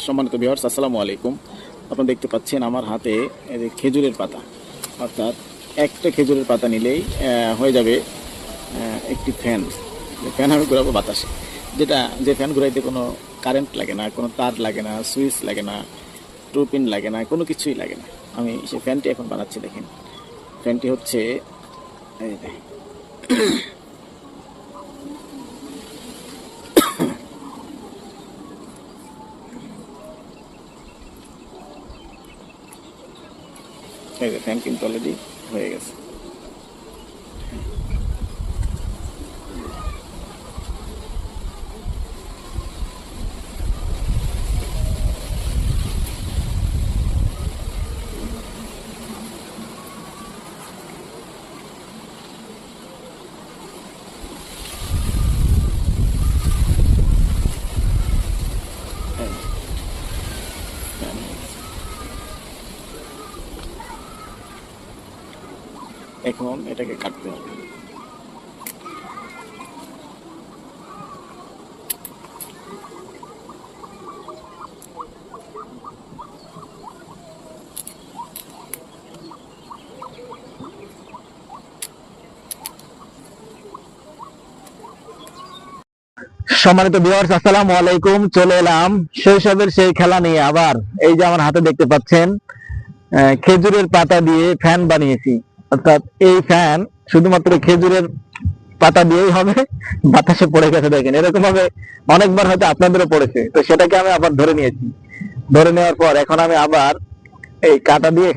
সম্মানিত ভিউয়ার্স, আসসালামু আলাইকুম। আপনারা দেখতে পাচ্ছেন আমার হাতে এই যে খেজুরের পাতা, অর্থাৎ একটা খেজুরের পাতা নিলেই হয়ে যাবে একটি ফ্যান। ফ্যান আমি ঘুরাবো বাতাসে, যে ফ্যান ঘুরাইতে কোনো কারেন্ট লাগে না, কোনো তার লাগে না, সুইচ লাগে না, টুপিন লাগে না, কোনো কিছুই লাগে না। আমি সেই ফ্যানটি এখন বানাচ্ছি। দেখেন, ফ্যানটি হচ্ছে এই যে ফ্যান কিন্তু অলরেডি হয়ে গেছে। এখন এটাকে কাটতে হবে। সম্মানিত ভিউয়ার্স, আসসালামু আলাইকুম। চলে এলাম শৈশবের সেই খেলা নিয়ে আবার। এই যে আমার হাতে দেখতে পাচ্ছেন খেজুরের পাতা দিয়ে ফ্যান বানিয়েছি। অর্থাৎ এই ফ্যান শুধুমাত্র খেজুরের পাতা দিয়েই হবে। বাতাসে পড়ে গেছে, দেখেন এরকম ভাবে অনেকবার হয়তো আপনাদেরও পড়েছে। তো সেটাকে আমি আবার ধরে নিয়েছি। ধরে নেওয়ার পর এখন আমি আবার এই কাটা দিয়ে